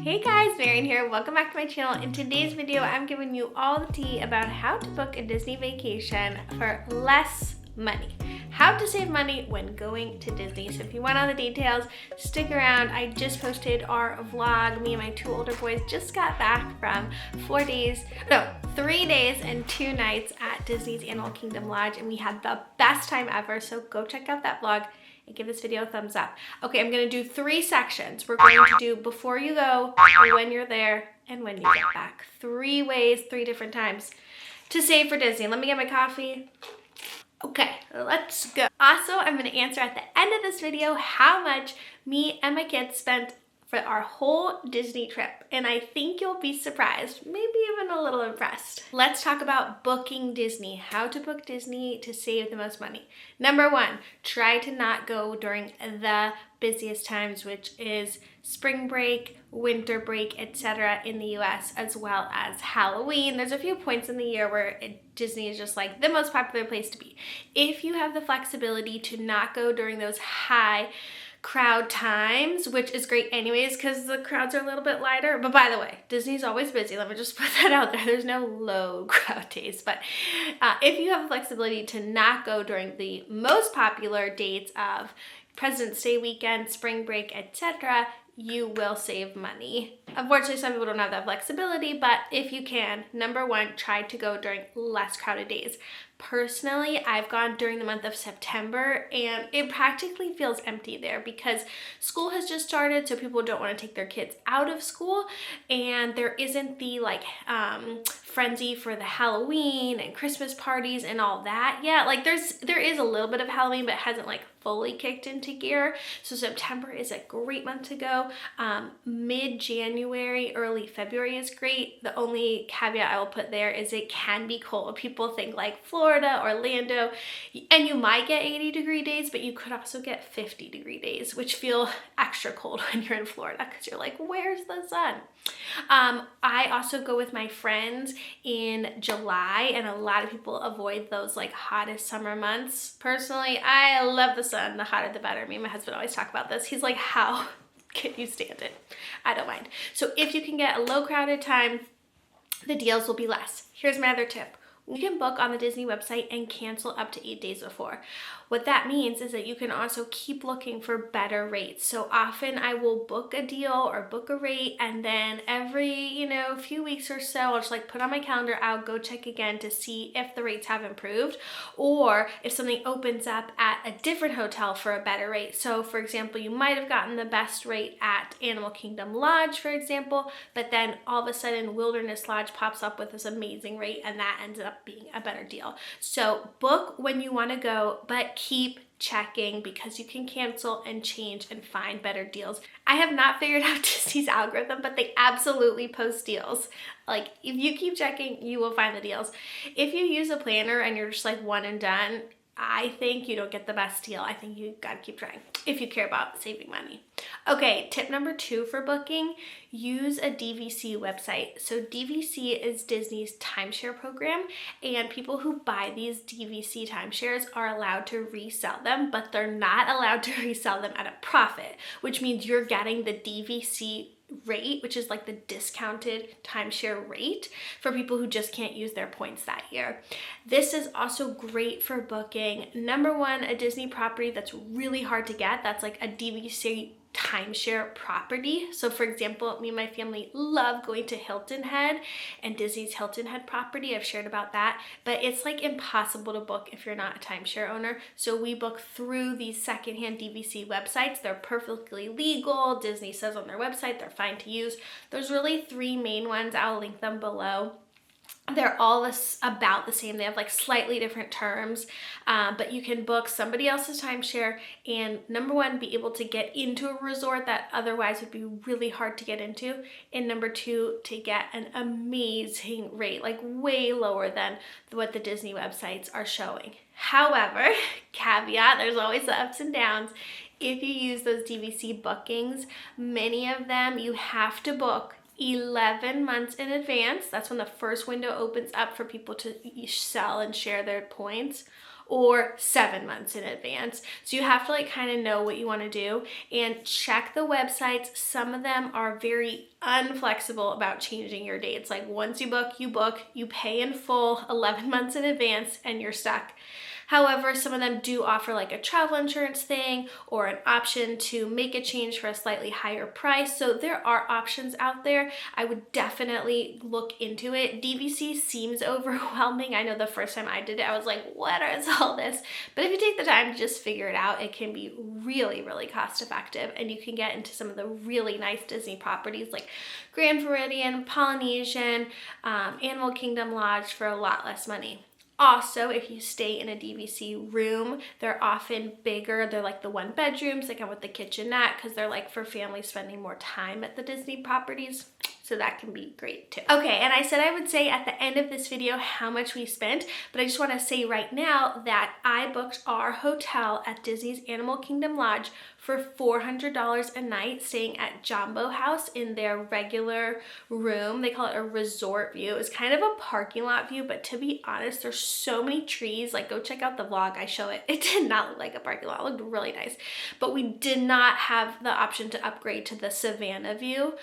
Hey guys, Marian here. Welcome back to my channel. In today's video, I'm giving you all the tea about how to book a Disney vacation for less money. How to save money when going to Disney. So if you want all the details, stick around. I just posted our vlog. Me and my two older boys just got back from 3 days and 2 nights at Disney's Animal Kingdom Lodge, and we had the best time ever. So go check out that vlog and give this video a thumbs up. Okay, I'm gonna do 3 sections. We're going to do before you go, when you're there, and when you get back. 3 ways, 3 different times to save for Disney. Let me get my coffee. Okay, let's go. Also, I'm gonna answer at the end of this video how much me and my kids spent for our whole Disney trip, and I think you'll be surprised, maybe even a little impressed. Let's talk about booking Disney, how to book Disney to save the most money. Number 1, try to not go during the busiest times, which is spring break, winter break, etc. in the US, as well as Halloween. There's a few points in the year where Disney is just like the most popular place to be. If you have the flexibility to not go during those high crowd times, which is great anyways because the crowds are a little bit lighter. But by the way, Disney's always busy. Let me just put that out there. There's no low crowd days. But if you have the flexibility to not go during the most popular dates of President's Day weekend, spring break, etc., you will save money. Unfortunately, some people don't have that flexibility, but if you can, number 1, try to go during less crowded days. Personally, I've gone during the month of September, and it practically feels empty there because school has just started, so people don't want to take their kids out of school, and there isn't the frenzy for the Halloween and Christmas parties and all that yet. Like there is a little bit of Halloween, but it hasn't fully kicked into gear. So September is a great month to go. Mid-January, early February is great. The only caveat I will put there is it can be cold. People think Florida, Orlando, and you might get 80-degree days, but you could also get 50-degree days, which feel extra cold when you're in Florida because you're like, where's the sun? I also go with my friends in July, and a lot of people avoid those hottest summer months. Personally, I love the sun. The hotter the better. Me and my husband always talk about this. He's like, how can you stand it? I don't mind. So if you can get a low crowded time, the deals will be less. Here's my other tip. You can book on the Disney website and cancel up to 8 days before. What that means is that you can also keep looking for better rates. So often I will book a deal or book a rate, and then every, few weeks or so, I'll just put on my calendar, I'll go check again to see if the rates have improved or if something opens up at a different hotel for a better rate. So for example, you might have gotten the best rate at Animal Kingdom Lodge, for example, but then all of a sudden Wilderness Lodge pops up with this amazing rate, and that ended up being a better deal. So book when you want to go, but keep checking because you can cancel and change and find better deals. I have not figured out Disney's algorithm, but they absolutely post deals. If you keep checking, you will find the deals. If you use a planner and you're just one and done, I think you don't get the best deal. I think you gotta keep trying if you care about saving money. Okay, tip number 2 for booking, use a DVC website. So DVC is Disney's timeshare program, and people who buy these DVC timeshares are allowed to resell them, but they're not allowed to resell them at a profit, which means you're getting the DVC rate, which is the discounted timeshare rate for people who just can't use their points that year. This is also great for booking, number 1, a Disney property that's really hard to get. That's a DVC timeshare property. So for example, me and my family love going to Hilton Head and Disney's Hilton Head property. I've shared about that, but it's impossible to book if you're not a timeshare owner. So we book through these secondhand DVC websites. They're perfectly legal. Disney says on their website they're fine to use. There's really 3 main ones. I'll link them below. They're all about the same. They have slightly different terms, but you can book somebody else's timeshare and number 1, be able to get into a resort that otherwise would be really hard to get into, and number 2, to get an amazing rate, way lower than what the Disney websites are showing. However, caveat, there's always the ups and downs. If you use those DVC bookings, many of them you have to book 11 months in advance. That's when the first window opens up for people to sell and share their points. or 7 months in advance. So you have to like kind of know what you want to do and check the websites. Some of them are very unflexible about changing your dates. Like once you book, you pay in full 11 months in advance and you're stuck. However, some of them do offer like a travel insurance thing or an option to make a change for a slightly higher price. So there are options out there. I would definitely look into it. DVC seems overwhelming. I know the first time I did it, I was like, what is all this? But if you take the time to just figure it out, it can be really, really cost effective. And you can get into some of the really nice Disney properties like Grand Floridian, Polynesian, Animal Kingdom Lodge for a lot less money. Also, if you stay in a DVC room, they're often bigger. They're like the 1 bedrooms. They come with the kitchenette because they're like for families spending more time at the Disney properties. So that can be great too. Okay, and I said I would say at the end of this video how much we spent, but I just want to say right now that I booked our hotel at Disney's Animal Kingdom Lodge for $400 a night, staying at Jumbo House in their regular room. They call it a resort view. It's kind of a parking lot view, but to be honest, there's so many trees. Like go check out the vlog, I show it. It did not look like a parking lot. It looked really nice, but we did not have the option to upgrade to the Savannah view,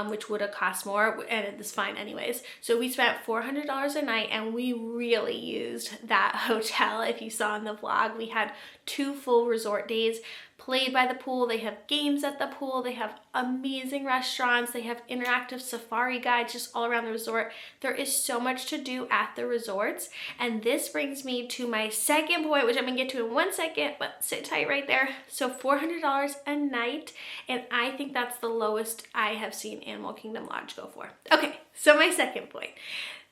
which would have cost more, and it was fine anyways. So we spent $400 a night and we really used that hotel. If you saw in the vlog, we had 2 full resort days, played by the pool. They have games at the pool. They have amazing restaurants. They have interactive safari guides just all around the resort. There is so much to do at the resorts. And this brings me to my second point, which I'm gonna get to in 1 second, but sit tight right there. So $400 a night. And I think that's the lowest I have seen Animal Kingdom Lodge go for. Okay, so my second point.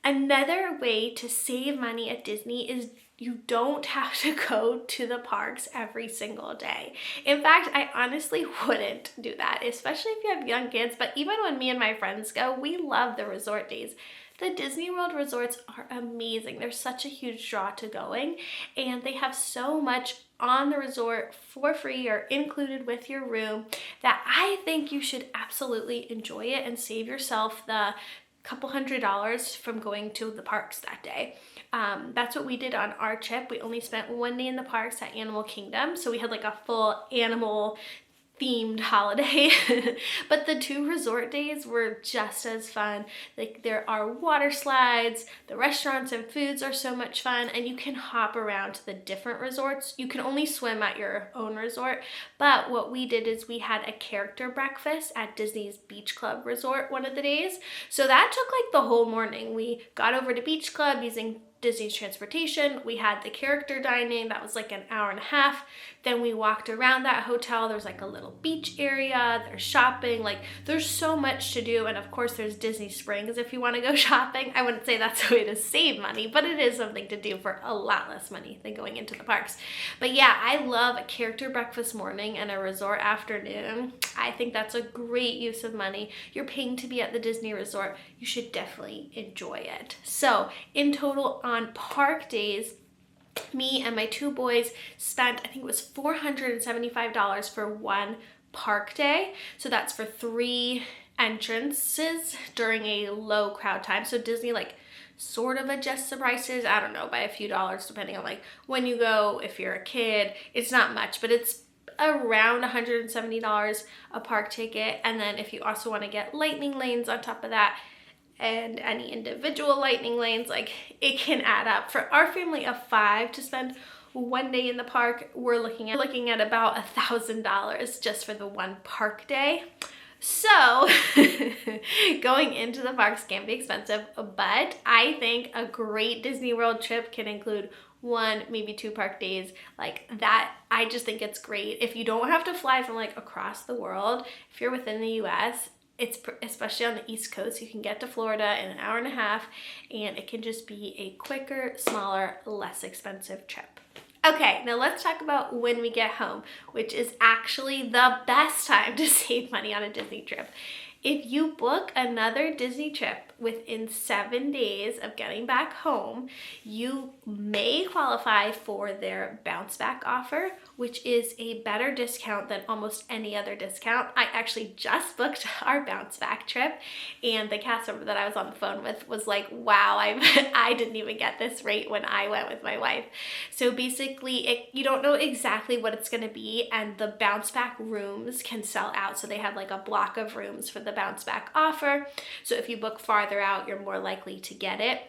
Another way to save money at Disney is you don't have to go to the parks every single day. In fact, I honestly wouldn't do that, especially if you have young kids. But even when me and my friends go, we love the resort days. The Disney World resorts are amazing. They're such a huge draw to going, and they have so much on the resort for free or included with your room that I think you should absolutely enjoy it and save yourself the couple $100s from going to the parks that day. That's what we did on our trip. We only spent 1 day in the parks at Animal Kingdom, so we had like a full animal themed holiday. But the 2 resort days were just as fun. Like there are water slides, the restaurants and foods are so much fun, and you can hop around to the different resorts. You can only swim at your own resort, but what we did is we had a character breakfast at Disney's Beach Club Resort one of the days. So that took like the whole morning. We got over to Beach Club using Disney's transportation. We had the character dining, that was like an hour and a half. Then we walked around that hotel. There's like a little beach area, there's shopping, like there's so much to do. And of course there's Disney Springs if you want to go shopping. I wouldn't say that's a way to save money, but it is something to do for a lot less money than going into the parks. But yeah, I love a character breakfast morning and a resort afternoon. I think that's a great use of money. You're paying to be at the Disney resort. You should definitely enjoy it. So in total on park days, me and my 2 boys spent, I think it was $475 for 1 park day. So that's for 3 entrances during a low crowd time. So Disney like sort of adjusts the prices, I don't know, by a few dollars depending on like when you go. If you're a kid, it's not much, but it's around $170 a park ticket. And then if you also want to get lightning lanes on top of that, and any individual lightning lanes, like it can add up. For our family of 5 to spend 1 day in the park, we're looking at about $1,000 just for the 1 park day. So going into the parks can be expensive, but I think a great Disney World trip can include 1, maybe 2 park days like that. I just think it's great. If you don't have to fly from like across the world, if you're within the US, it's especially on the East Coast, you can get to Florida in an hour and a half, and it can just be a quicker, smaller, less expensive trip. Okay, now let's talk about when we get home, which is actually the best time to save money on a Disney trip. If you book another Disney trip within 7 days of getting back home, you may qualify for their bounce back offer, which is a better discount than almost any other discount. I actually just booked our bounce back trip, and the cast member that I was on the phone with was like, wow, I didn't even get this rate when I went with my wife. So basically, you don't know exactly what it's going to be, and the bounce back rooms can sell out. So they have like a block of rooms for the bounce back offer. So if you book farther out, you're more likely to get it.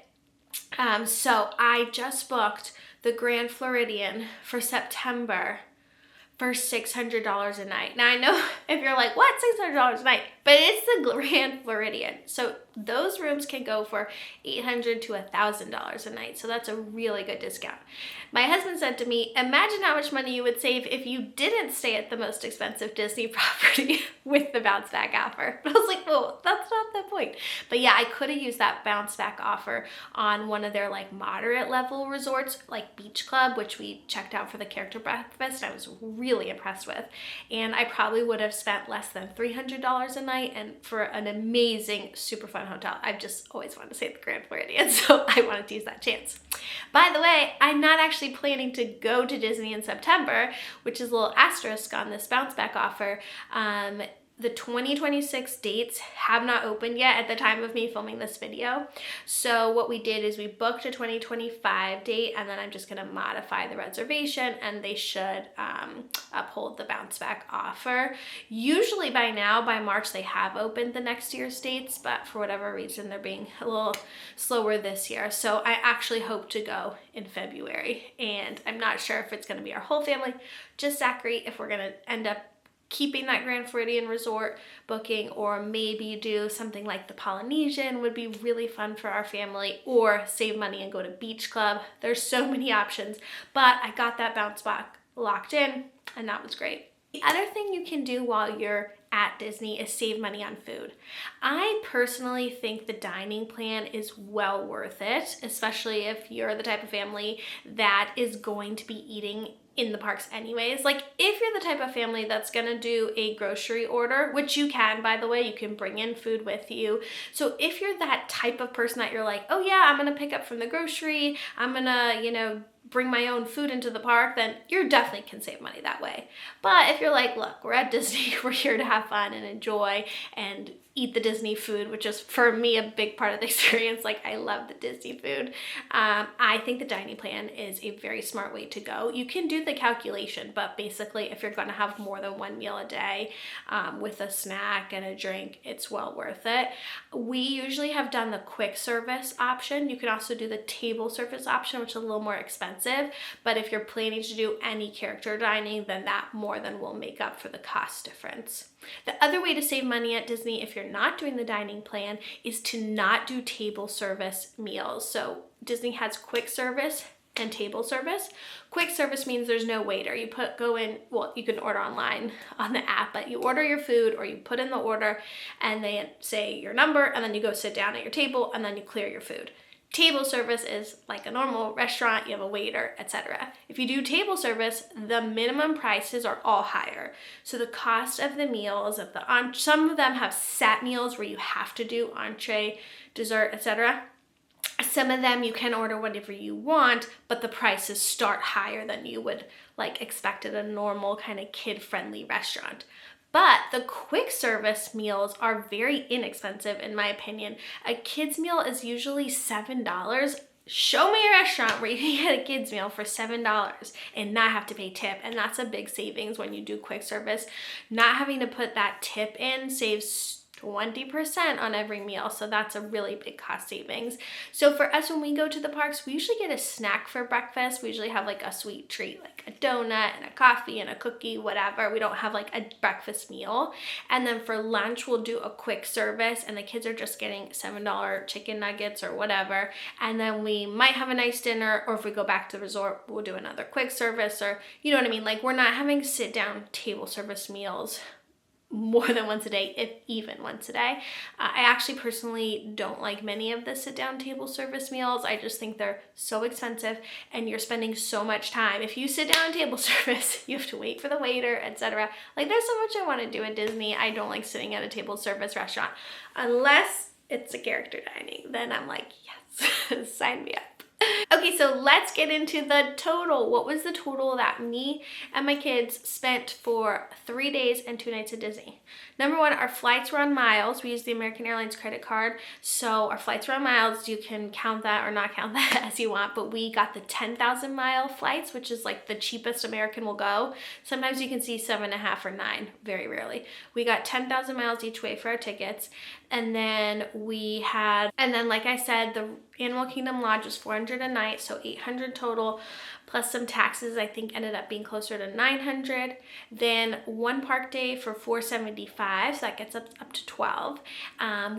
So I just booked the Grand Floridian for September for $600 a night. Now I know if you're like, what, $600 a night? But it's the Grand Floridian. So those rooms can go for $800 to $1,000 a night. So that's a really good discount. My husband said to me, imagine how much money you would save if you didn't stay at the most expensive Disney property with the bounce back offer. But I was like, well, that's not the point. But yeah, I could have used that bounce back offer on one of their like moderate level resorts, like Beach Club, which we checked out for the character breakfast. I was really impressed with. And I probably would have spent less than $300 a night and for an amazing, super fun hotel. I've just always wanted to stay at the Grand Floridian, so I wanted to use that chance. By the way, I'm not actually planning to go to Disney in September, which is a little asterisk on this bounce back offer. The 2026 dates have not opened yet at the time of me filming this video. So what we did is we booked a 2025 date, and then I'm just gonna modify the reservation, and they should uphold the bounce back offer. Usually by now, by March, they have opened the next year's dates, but for whatever reason, they're being a little slower this year. So I actually hope to go in February, and I'm not sure if it's gonna be our whole family, just Zachary, if we're gonna end up keeping that Grand Floridian resort booking, or maybe do something like the Polynesian would be really fun for our family, or save money and go to Beach Club. There's so many options, but I got that bounce back locked in, and that was great. The other thing you can do while you're at Disney is save money on food. I personally think the dining plan is well worth it, especially if you're the type of family that is going to be eating in the parks anyways. Like if you're the type of family that's gonna do a grocery order, which you can, by the way, you can bring in food with you. So if you're that type of person that you're like, oh yeah, I'm gonna pick up from the grocery, I'm gonna, bring my own food into the park, then you definitely can save money that way. But if you're like, look, we're at Disney, we're here to have fun and enjoy and eat the Disney food, which is for me a big part of the experience. Like I love the Disney food. I think the dining plan is a very smart way to go. You can do the calculation, but basically if you're gonna have more than one meal a day with a snack and a drink, it's well worth it. We usually have done the quick service option. You can also do the table service option, which is a little more expensive, but if you're planning to do any character dining, then that more than will make up for the cost difference. The other way to save money at Disney, if you're not doing the dining plan, is to not do table service meals. So Disney has quick service and table service. Quick service means there's no waiter. You you can order online on the app, but you order your food or you put in the order and they say your number, and then you go sit down at your table and then you clear your food. Table service is like a normal restaurant, you have a waiter, etc. If you do table service, the minimum prices are all higher. So the cost of the meals, some of them have set meals where you have to do entree, dessert, etc. Some of them you can order whatever you want, but the prices start higher than you would expect at a normal kind of kid-friendly restaurant. But the quick service meals are very inexpensive in my opinion. A kid's meal is usually $7. Show me a restaurant where you can get a kid's meal for $7 and not have to pay tip. And that's a big savings when you do quick service. Not having to put that tip in saves 20% on every meal, so that's a really big cost savings. So for us, when we go to the parks, we usually get a snack for breakfast. We usually have a sweet treat, like a donut and a coffee and a cookie, whatever. We don't have a breakfast meal. And then for lunch, we'll do a quick service, and the kids are just getting $7 chicken nuggets or whatever. And then we might have a nice dinner, or if we go back to the resort, we'll do another quick service, or you know what I mean? We're not having sit down table service meals more than once a day, if even once a day. I actually personally don't like many of the sit-down table service meals. I just think they're so expensive and you're spending so much time. If you sit down table service, you have to wait for the waiter, etc. Like, there's so much I want to do at Disney. I don't like sitting at a table service restaurant unless it's a character dining. Then I'm like, yes, sign me up. Okay, so let's get into the total. What was the total that me and my kids spent for 3 days and 2 nights at Disney? Number one, our flights were on miles. We used the American Airlines credit card. So our flights were on miles. You can count that or not count that as you want, but we got the 10,000 mile flights, which is like the cheapest American will go. Sometimes you can see 7.5 or 9, very rarely. We got 10,000 miles each way for our tickets. And then like I said, the Animal Kingdom Lodge was $400 a night, so $800 total, plus some taxes. I think ended up being closer to $900. Then one park day for $475, so that gets up to $12.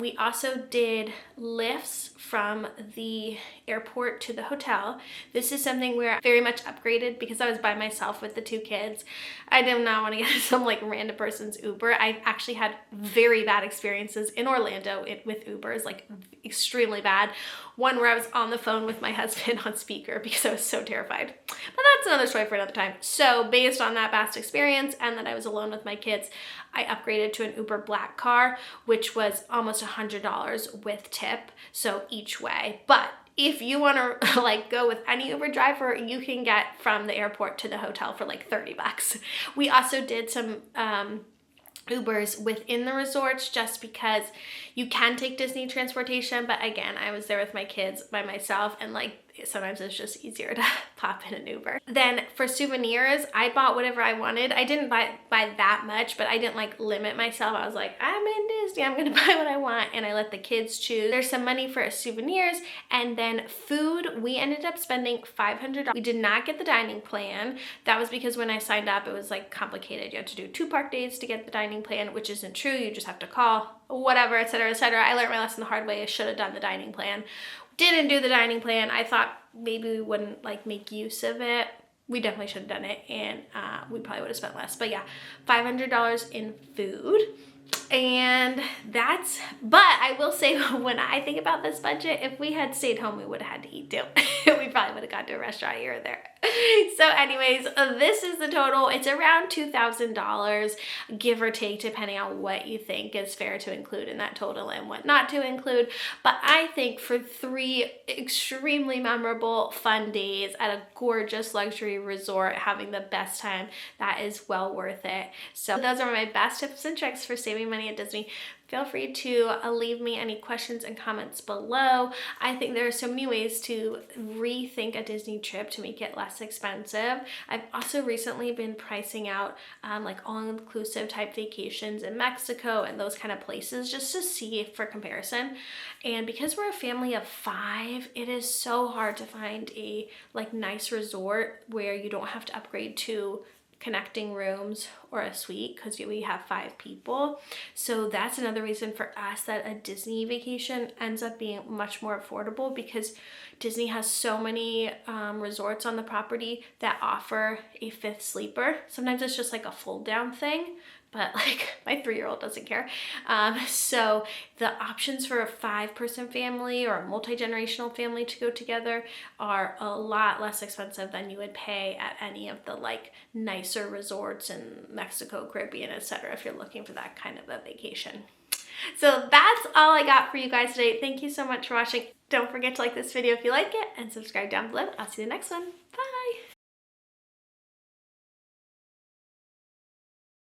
We also did lifts from the airport to the hotel. This is something where very much upgraded because I was by myself with the 2 kids. I did not want to get some like random person's Uber. I actually had very bad experiences in Orlando with Ubers, like extremely bad. One where I was on the phone with my husband on speaker because I was so terrified. But that's another story for another time. So based on that past experience and that I was alone with my kids, I upgraded to an Uber Black car, which was almost $100 with tip, so each way. But if you want to like go with any Uber driver, you can get from the airport to the hotel for like $30. We also did some Ubers within the resorts just because you can take Disney transportation, but again, I was there with my kids by myself and like sometimes it's just easier to pop in an Uber. Then for souvenirs, I bought whatever I wanted. I didn't buy that much, but I didn't like limit myself. I was like, I'm in Disney, I'm gonna buy what I want, and I let the kids choose. There's some money for souvenirs, and then food, we ended up spending $500. We did not get the dining plan. That was because when I signed up, it was like complicated. You had to do 2 park days to get the dining plan, which isn't true. You just have to call, whatever, etc., etc. I learned my lesson the hard way. I should have done the dining plan. Didn't do the dining plan. I thought maybe we wouldn't like make use of it. We definitely should have done it, and we probably would have spent less. But yeah, $500 in food. And but I will say, when I think about this budget, if we had stayed home, we would have had to eat too. We probably would have gone to a restaurant here or there. So anyways, this is the total. It's around $2,000, give or take, depending on what you think is fair to include in that total and what not to include. But I think for 3 extremely memorable, fun days at a gorgeous luxury resort, having the best time, that is well worth it. So those are my best tips and tricks for saving money at Disney. Feel free to leave me any questions and comments below. I think there are so many ways to rethink a Disney trip to make it less expensive. I've also recently been pricing out like all-inclusive type vacations in Mexico and those kind of places just to see for comparison. And because we're a family of 5, it is so hard to find a like nice resort where you don't have to upgrade to connecting rooms or a suite because we have 5 people. So that's another reason for us that a Disney vacation ends up being much more affordable, because Disney has so many resorts on the property that offer a 5th sleeper. Sometimes it's just like a fold down thing, but like my 3-year-old doesn't care. So the options for a 5-person family or a multi-generational family to go together are a lot less expensive than you would pay at any of the like nicer resorts in Mexico, Caribbean, etc. if you're looking for that kind of a vacation. So that's all I got for you guys today. Thank you so much for watching. Don't forget to like this video if you like it and subscribe down below. I'll see you in the next one. Bye.